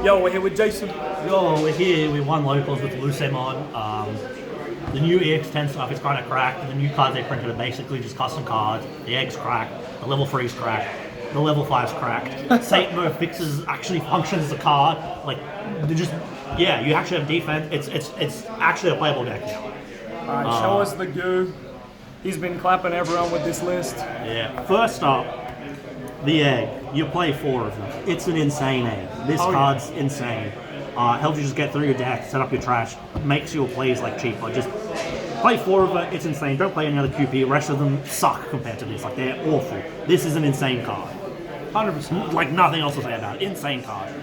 Yo, we're here with Jason. Yo, we're here with one locals with Lucemon. The new EX10 stuff is kind of cracked. The new cards they printed are basically just custom cards. The X's cracked, the level 3's cracked, the level 5's cracked. Satan mode fixes actually functions as a card. Like, they just, yeah, you actually have defense. It's actually a playable deck now. Alright, show us the goo. He's been clapping everyone with this list. Yeah. First up, the egg. You play 4 of them. It's an insane egg. This card's insane. Helps you just get through your deck, set up your trash, makes your plays like cheaper. Just play 4 of it, it's insane. Don't play any other QP, the rest of them suck compared to this. Like, they're awful. This is an insane card. 100%. Like, nothing else to say about it. Insane card.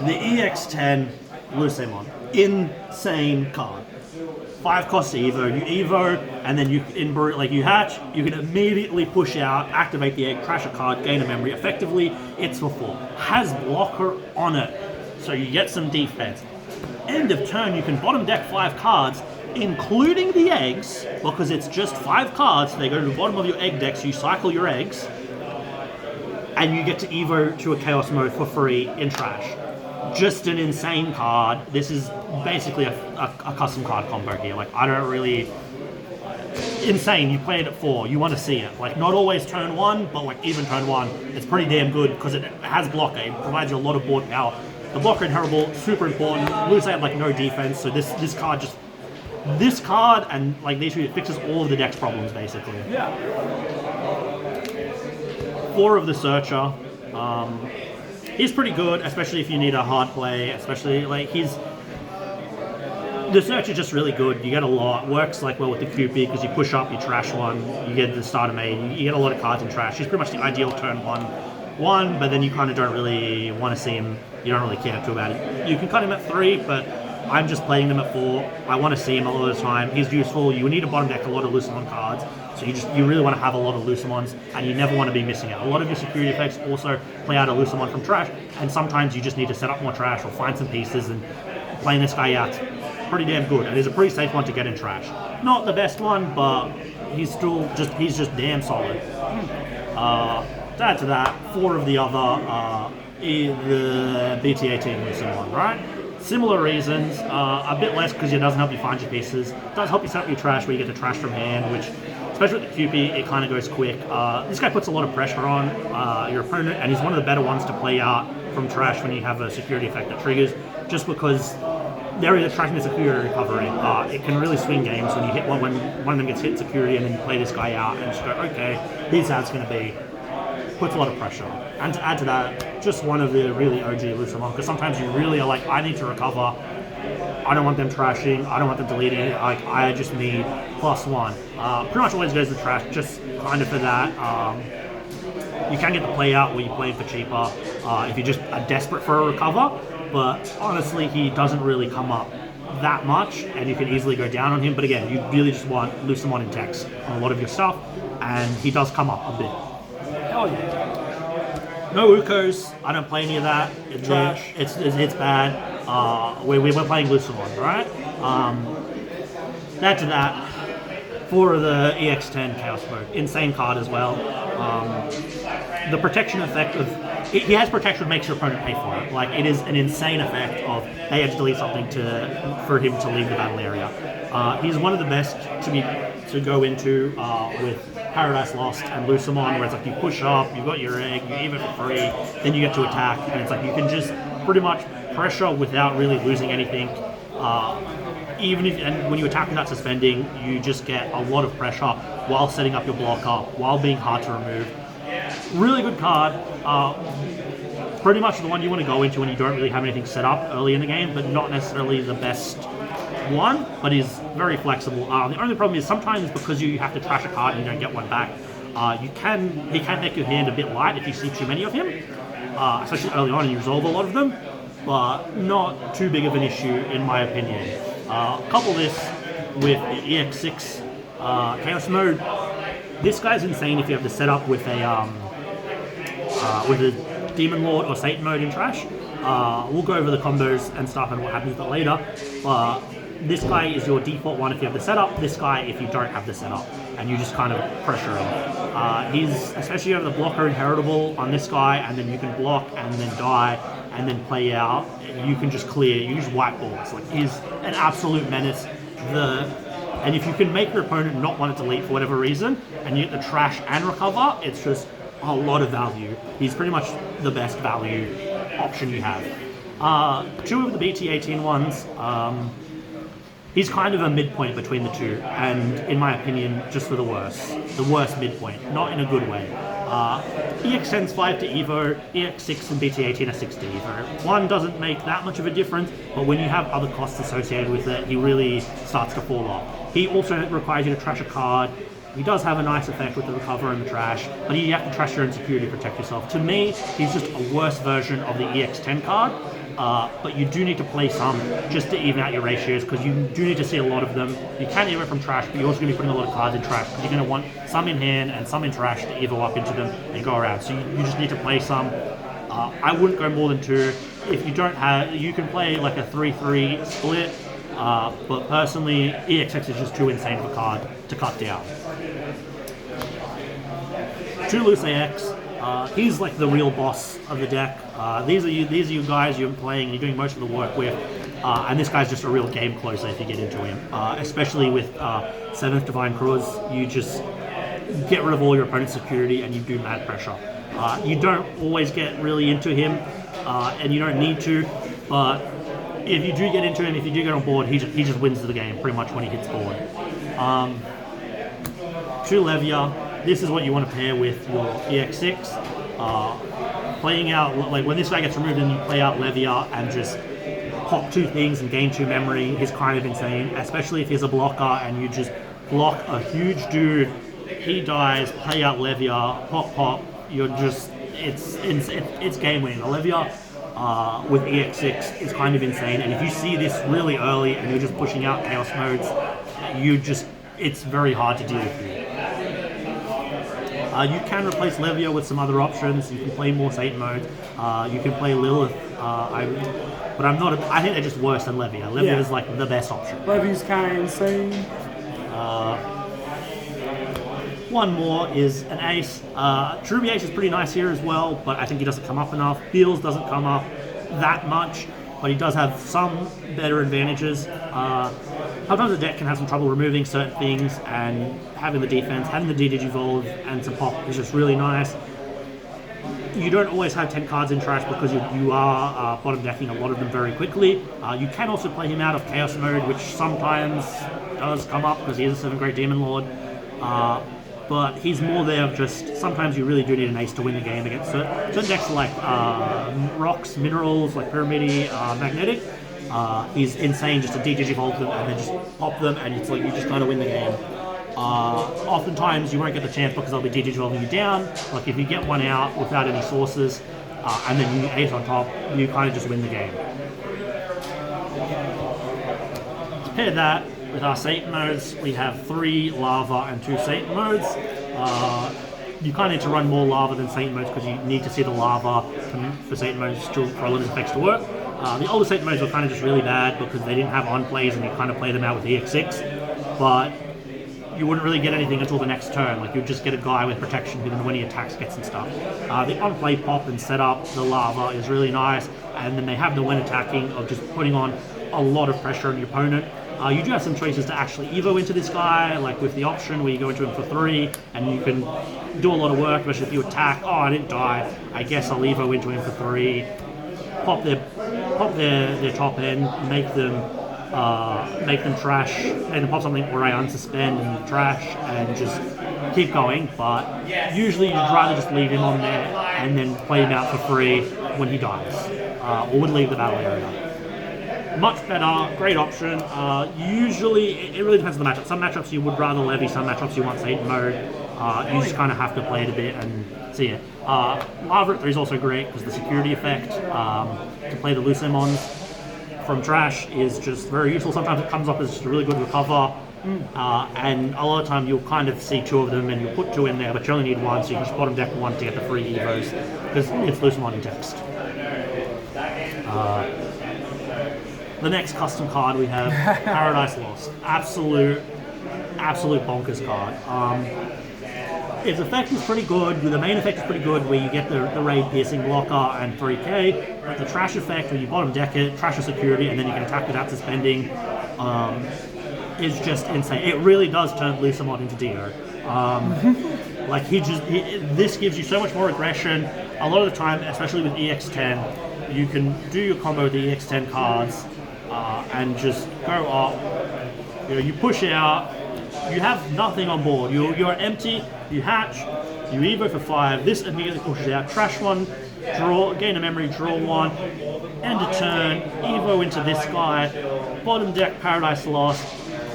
The EX10 Lucemon. Insane card. 5 costs to Evo. You Evo, and then you hatch, you can immediately push out, activate the egg, crash a card, gain a memory. Effectively, it's for 4. Has blocker on it, so you get some defense. End of turn, you can bottom deck 5 cards, including the eggs, because it's just 5 cards, so they go to the bottom of your egg deck, so you cycle your eggs, and you get to Evo to a Chaos mode for free in trash. Just an insane card. This is basically a custom card combo here. Like, I don't really... Insane, you play it at 4, you want to see it. Like, not always turn 1, but like even turn 1, it's pretty damn good because it has blocker. It provides you a lot of board power. The blocker inheritable, super important. Loose had like no defense, so this card just... This card and like these two, it fixes all of the deck's problems basically. Yeah. 4 of the Searcher. He's pretty good, especially if you need a hard play, especially like the Search is just really good. You get a lot. Works like well with the QP because you push up, you trash one, you get the starter main, you get a lot of cards in trash. He's pretty much the ideal turn one, but then you kind of don't really want to see him. You don't really care too about it. You can cut him at 3, but I'm just playing them at 4. I want to see him a lot of the time. He's useful. You need to bottom deck a lot of Lucemon cards. So you really want to have a lot of Lucemons, and you never want to be missing out. A lot of your security effects also play out a Lucemon from trash, and sometimes you just need to set up more trash or find some pieces, and playing this guy out's pretty damn good. And he's a pretty safe one to get in trash. Not the best one, but he's just damn solid. To add to that, 4 of the other the BT18 Lucemon, right? Similar reasons, a bit less because it doesn't help you find your pieces. It does help you set up your trash where you get the trash from hand, which, especially with the QP, it kind of goes quick. This guy puts a lot of pressure on your opponent, and he's one of the better ones to play out from trash when you have a security effect that triggers, just because they're either trashing the security or recovering. It can really swing games when you hit when one of them gets hit security and then you play this guy out and just go, okay, here's how it's going to be. Puts a lot of pressure. And to add to that, just one of the really OG Lucemon, because sometimes you really are like, I need to recover. I don't want them trashing. I don't want them deleting it. Like, I just need +1. Pretty much always goes to trash, just kind of for that. You can get the play out where you play for cheaper if you just are desperate for a recover, but honestly, he doesn't really come up that much, and you can easily go down on him. But again, you really just want Lucemon in text on a lot of your stuff, and he does come up a bit. Oh yeah. No Ukos, I don't play any of that. It's trash. It's bad. We're playing Lucemon, right? Add to that, 4 of the EX10 Chaos Mode. Insane card as well. The protection effect of... He has protection that makes your opponent pay for it. Like, it is an insane effect of they had to delete something for him to leave the battle area. He's one of the best to go into with Paradise Lost and Lucemon, where it's like you push up, you've got your egg, you leave it for free, then you get to attack, and it's like you can just pretty much pressure without really losing anything. And when you attack without suspending, you just get a lot of pressure while setting up your block up, while being hard to remove. Really good card. Pretty much the one you want to go into when you don't really have anything set up early in the game, but not necessarily the best one, but is very flexible. The only problem is sometimes because you have to trash a card and you don't get one back, he can make your hand a bit light if you see too many of him, especially early on and you resolve a lot of them, but not too big of an issue in my opinion. Couple this with the EX6 Chaos mode. This guy's insane if you have to set up with a Demon Lord or Satan mode in trash. We'll go over the combos and stuff and what happens with it later. This guy is your default one if you have the setup, this guy if you don't have the setup. and you just kind of pressure him. He's, especially over the blocker inheritable on this guy, and then you can block and then die and then play out. You can just clear, you just wipe balls. Like, he's an absolute menace. And if you can make your opponent not want to delete for whatever reason, and you get the trash and recover, it's just a lot of value. He's pretty much the best value option you have. Two of the BT18 ones, he's kind of a midpoint between the two, and in my opinion, just for the worst midpoint, not in a good way. EX10's 5 to Evo, EX6 and BT18 are 6 to Evo. One doesn't make that much of a difference, but when you have other costs associated with it, he really starts to fall off. He also requires you to trash a card. He does have a nice effect with the recover and the trash, but you have to trash your own security to protect yourself. To me, he's just a worse version of the EX10 card, but you do need to play some just to even out your ratios, because you do need to see a lot of them. You can evo from trash, but you're also going to be putting a lot of cards in trash, because you're going to want some in hand and some in trash to evo up into them and go around. So you just need to play some. I wouldn't go more than 2. If you don't have, you can play like a 3-3 split, but personally, EX6 is just too insane of a card to cut down. 2 Lucemon X, he's like the real boss of the deck. These are you guys you're playing and you're doing most of the work with, and this guy's just a real game closer if you get into him. Especially with 7th Divine Cruz, you just get rid of all your opponent's security and you do mad pressure. You don't always get really into him, and you don't need to, but if you do get into him, if you do get on board, he just wins the game pretty much when he hits board. 2 Levia. This is what you want to pair with your EX6. Playing out, like when this guy gets removed and you play out Levia and just pop 2 things and gain 2 memory is kind of insane, especially if he's a blocker and you just block a huge dude, he dies, play out Levia, pop, you're just, it's game winning. The Levia with EX6 is kind of insane, and if you see this really early and you're just pushing out chaos modes, it's very hard to deal with you. You can replace Levia with some other options. You can play more Satan mode. You can play Lilith. But I'm not. I think they're just worse than Levia. Levia is like the best option. Levia's kind of insane. One more is an ace. Truby Ace is pretty nice here as well, but I think he doesn't come up enough. Beals doesn't come up that much, but he does have some better advantages. Sometimes the deck can have some trouble removing certain things, and having the defense, having the D-Digivolve and some pop is just really nice. You don't always have 10 cards in trash because you are bottom decking a lot of them very quickly. You can also play him out of Chaos mode, which sometimes does come up because he is a 7th Grade Demon Lord. But he's more there of just, sometimes you really do need an ace to win the game against certain decks like rocks, minerals, like Pyramidi, Magnetic. He's insane just to D-Digivolve them and then just pop them, and it's like you just gotta win the game. Oftentimes you won't get the chance because they'll be D-Digivolving you down. Like if you get one out without any sources, and then you ace on top, you kind of just win the game. To pair that with our Satan modes, we have 3 Lava and 2 Satan modes. You kind of need to run more Lava than Satan modes because you need to see the Lava for Satan modes for a lot of effects to work. The older Satan modes were kind of just really bad because they didn't have on plays and you kind of play them out with EX6, but you wouldn't really get anything until the next turn. Like you'd just get a guy with protection who then when he attacks gets some stuff. The on play pop and setup, the Lava is really nice, and then they have the when attacking of just putting on a lot of pressure on your opponent. You do have some choices to actually evo into this guy, like with the option where you go into him for 3 and you can do a lot of work, especially if you attack. Oh, I didn't die, I guess I'll evo into him for 3. Pop their top end, make them trash, make them pop something where I unsuspend and trash, and just keep going. But usually you'd rather just leave him on there and then play him out for free when he dies, or would leave the battle area. Much better, great option. Usually, it really depends on the matchup. Some matchups you would rather Levy, some matchups you want Satan mode. You just kind of have to play it a bit and see it. Lava at 3 is also great because the security effect to play the Lucemons from trash is just very useful. Sometimes it comes up as just a really good recover, and a lot of time you'll kind of see 2 of them and you'll put 2 in there, but you only need 1, so you can just bottom deck 1 to get the free evos because it's Lucemon in text. The next custom card we have Paradise Lost. Absolute absolute bonkers card. Its effect is pretty good. The main effect is pretty good, where you get the raid piercing blocker and 3k. But the trash effect, where you bottom deck it, trash your security, and then you can attack without suspending, is just insane. It really does turn Lucemon into Dio. Like this gives you so much more aggression. A lot of the time, especially with EX10, you can do your combo with the EX10 cards and just go up. You know, you push out. You have nothing on board. You're empty. You hatch. You evo for 5. This immediately pushes out. Trash one. Draw. Gain a memory. Draw 1. End a turn. Evo into this guy. Bottom deck. Paradise Lost.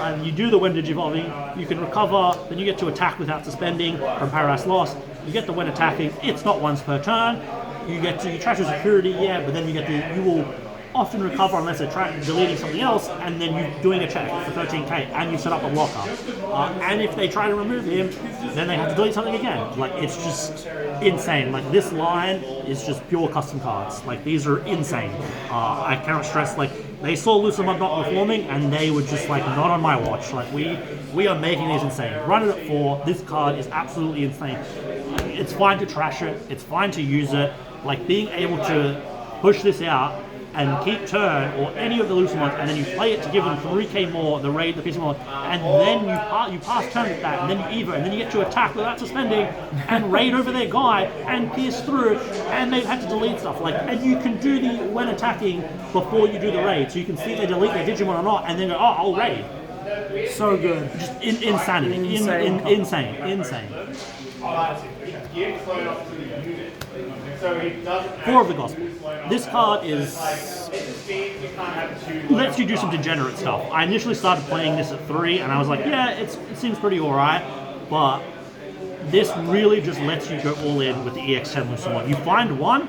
And you do the when digivolving. You can recover. Then you get to attack without suspending from Paradise Lost. You get the when attacking. It's not once per turn. You trash your security. Yeah, but then you will often recover unless they're deleting something else, and then you're doing a check for 13k, and you set up a blocker. And if they try to remove him, then they have to delete something again. Like, it's just insane. Like, this line is just pure custom cards. Like, these are insane. I cannot stress, like, they saw Lucemon not performing, and they were just like, not on my watch. Like, we are making these insane. Run it at 4. This card is absolutely insane. It's fine to trash it. It's fine to use it. Like, being able to push this out and keep turn or any of the Lucemons, and then you play it to give them 3k more, the raid, the PC more, and then you pass turn with that, and then you evo, and then you get to attack without suspending, and raid over their guy, and pierce through, and they've had to delete stuff. Like, and you can do the when attacking before you do the raid, so you can see if they delete their Digimon or not, and then go, oh, I'll raid. So good. Just insanity. Insane. 4 of the Gospel. This card lets you do some degenerate stuff. I initially started playing this at 3, and I was like, yeah, it seems pretty alright, but this really just lets you go all in with the EX10 Lucemon. You find one,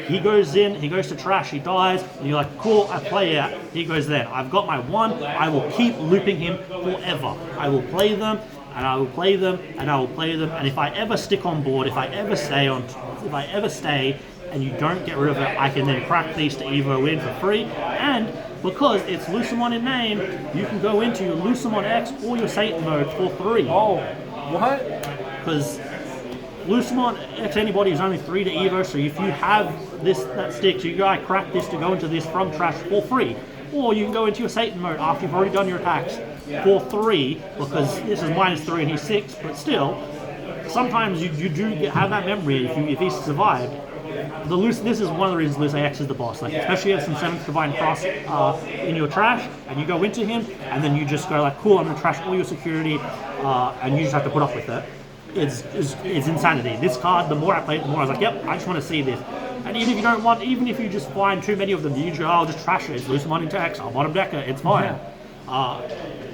he goes in, he goes to trash, he dies, and you're like, cool, I play out, he goes there. I've got my one, I will keep looping him forever. I will play them, and I will play them, and I will play them, and if I ever stick on board, if I ever stay, and you don't get rid of it, I can then crack these to evo in for free, and because it's Lucemon in name, you can go into your Lucemon X or your Satan mode for 3. Oh, what? Because Lucemon X anybody is only 3 to evo, so if you have that stick, so you go, I crack this to go into this from trash for free. Or you can go into your Satan mode after you've already done your attacks for 3, because this is -3 and he's 6, but still, sometimes you do have that memory if he survived. This is one of the reasons Luce X is the boss. Like, especially if some 7th Divine Cross in your trash, and you go into him, and then you just go like, cool, I'm gonna trash all your security, and you just have to put up with it. It's insanity. This card, the more I play it, the more I was like, yep, I just want to see this. And even if you just find too many of them, you just go, I'll just trash it. It's Lucemon into X, I'll bottom deck it, it's fine.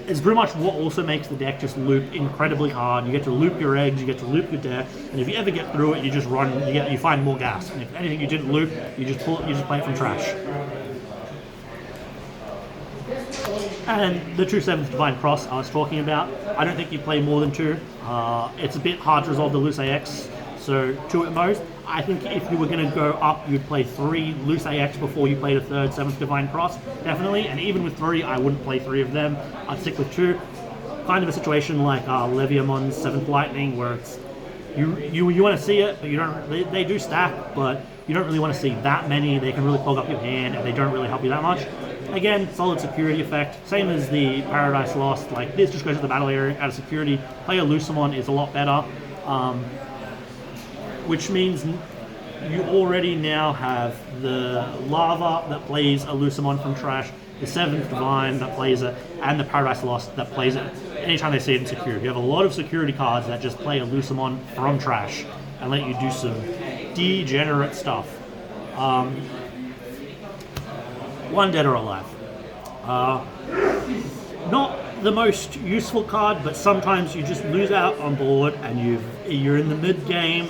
It's pretty much what also makes the deck just loop incredibly hard. You get to loop your eggs, you get to loop your deck, and if you ever get through it, you just run, you find more gas. And if anything you didn't loop, you just play it from trash. And the true 7th Divine Cross I was talking about, I don't think you play more than 2. It's a bit hard to resolve the Luce X, so 2 at most. I think if you were going to go up, you'd play 3 Luce X before you played a 3rd 7th Divine Cross, definitely. And even with 3, I wouldn't play 3 of them. I'd stick with 2. Kind of a situation like Leviamon's 7th Lightning, where it's you want to see it, but you don't. They do stack, but you don't really want to see that many. They can really clog up your hand, and they don't really help you that much. Again, solid security effect, same as the Paradise Lost. Like, this just goes to the battle area out of security. Play a Lucemon is a lot better. Which means you already now have the Lava that plays a Lucemon from trash, the 7th Divine that plays it, and the Paradise Lost that plays it anytime they see it in security. You have a lot of security cards that just play a Lucemon from trash and let you do some degenerate stuff. One dead or alive. Not the most useful card, but sometimes you just lose out on board and you're in the mid game,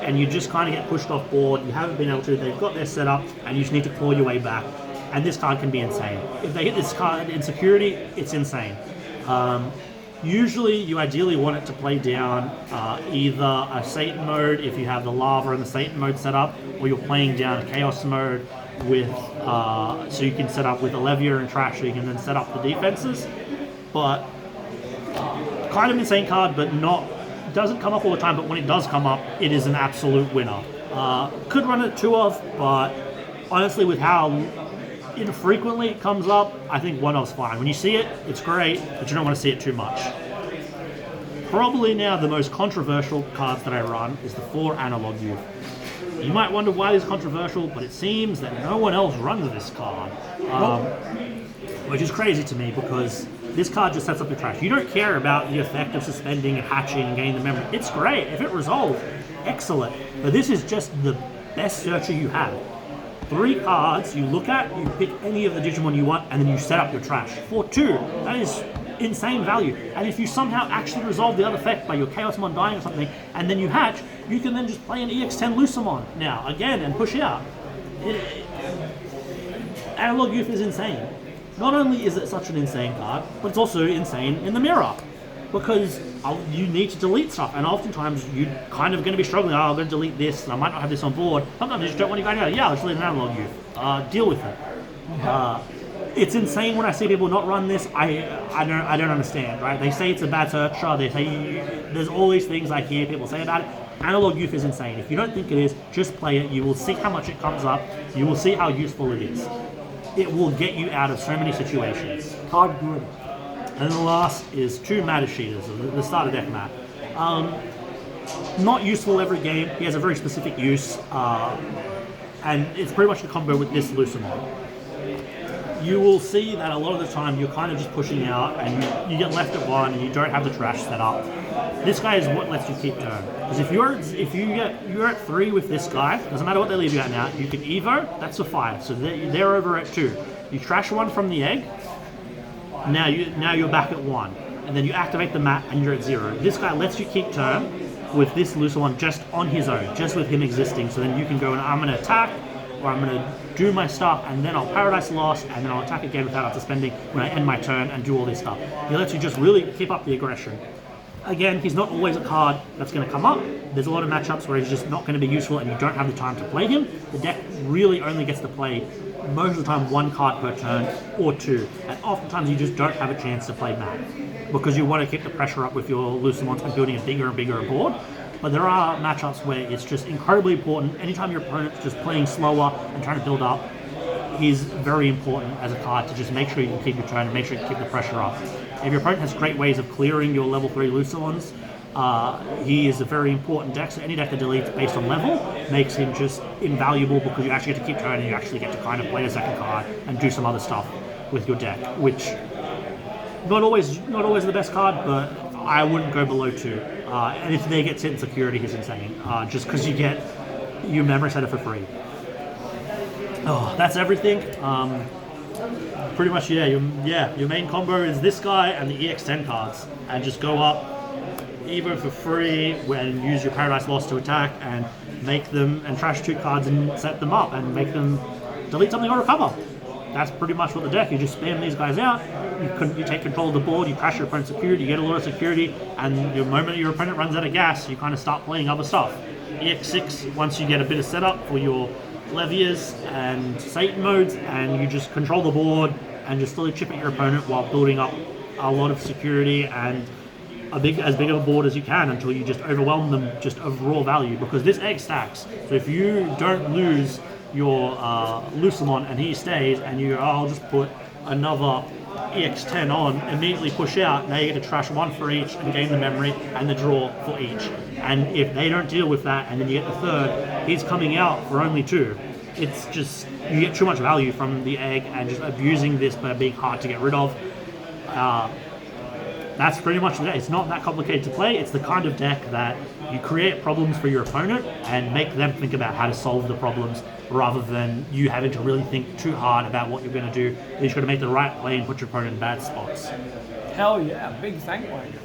and you just kind of get pushed off board. You haven't been able to. They've got their setup, and you just need to claw your way back. And this card can be insane. If they hit this card in security, it's insane. Usually, you ideally want it to play down either a Satan mode if you have the Lava and the Satan mode set up, or you're playing down a Chaos mode with so you can set up with Olivia and Trash, so you can then set up the defenses. But kind of insane card, but doesn't come up all the time, but when it does come up, it is an absolute winner. Could run it 2 of, but honestly, with how infrequently it comes up, I think 1 of's fine. When you see it, it's great, but you don't want to see it too much. Probably now the most controversial cards that I run is the 4 Analog Youth. You might wonder why it's controversial, but it seems that no one else runs this card. Which is crazy to me because this card just sets up your trash. You don't care about the effect of suspending and hatching and gaining the memory. It's great. If it resolves, excellent. But this is just the best searcher you have. 3 cards you look at, you pick any of the Digimon you want, and then you set up your trash. For 2, that is insane value. And if you somehow actually resolve the other effect by your Chaosmon dying or something, and then you hatch, you can then just play an EX10 Lucemon now, again, and push out. Analog Youth is insane. Not only is it such an insane card, but it's also insane in the mirror. Because you need to delete stuff, and oftentimes you're kind of going to be struggling. Oh, I'm going to delete this, and I might not have this on board. Sometimes you just don't want to go out. Yeah, let's delete an Analog Youth. Deal with it. It's insane when I see people not run this. I don't understand, right? They say it's a bad searcher. They say there's all these things I hear people say about it. Analog Youth is insane. If you don't think it is, just play it. You will see how much it comes up. You will see how useful it is. It will get you out of so many situations. Card good. And the last is 2 Matter Sheeters, the starter deck mat. Not useful every game. He has a very specific use, and it's pretty much the combo with this Lucemon. You will see that a lot of the time you're kind of just pushing out, and you get left at 1, and you don't have the trash set up. This guy is what lets you keep turn. Because if you're at 3 with this guy, doesn't matter what they leave you at now. You can Evo, that's a 5, so they're over at 2. You trash 1 from the egg. Now you're back at 1, and then you activate the mat and you're at 0. This guy lets you keep turn with this Lucemon just on his own, just with him existing. So then you can go and I'm going to attack, or I'm going to do my stuff, and then I'll Paradise Lost, and then I'll attack again without suspending when I end my turn and do all this stuff. He lets you just really keep up the aggression. Again, he's not always a card that's going to come up. There's a lot of matchups where he's just not going to be useful and you don't have the time to play him. The deck really only gets to play most of the time 1 card per turn or 2, and oftentimes you just don't have a chance to play Mat because you want to keep the pressure up with your Lucemons and building a bigger and bigger board. But there are matchups where it's just incredibly important. Anytime your opponent's just playing slower and trying to build up, he's very important as a card to just make sure you can keep your turn and make sure you can keep the pressure up. If your opponent has great ways of clearing your level 3 Lucemons, he is a very important deck, so any deck that deletes based on level makes him just invaluable because you actually get to keep turning, and you actually get to kind of play a second card and do some other stuff with your deck, which not always the best card, but I wouldn't go below 2. And if they get Sit Security, he's insane, just because you get your memory setter for free. Oh, that's everything. Pretty much, your main combo is this guy and the EX10 cards, and just go up Evo for free and use your Paradise Lost to attack and make them and trash 2 cards and set them up and make them delete something or recover. That's pretty much what the deck. You just spam these guys out. You take control of the board. You crash your opponent's security. You get a lot of security, and the moment your opponent runs out of gas, you kind of start playing other stuff. EX6, once you get a bit of setup for your Levias and Satan modes, and you just control the board and just slowly chip at your opponent while building up a lot of security and as big of a board as you can until you just overwhelm them just of raw value, because this egg stacks. So if you don't lose your Lucemon and he stays, and I'll just put another EX10 on, immediately push out, now you get to trash 1 for each and gain the memory and the draw for each. And if they don't deal with that and then you get the third, he's coming out for only 2. It's just, you get too much value from the egg, and just abusing this by being hard to get rid of. That's pretty much the deck. It's not that complicated to play. It's the kind of deck that you create problems for your opponent and make them think about how to solve the problems, rather than you having to really think too hard about what you're going to do. You're just going to make the right play and put your opponent in bad spots. Hell yeah, big thank you.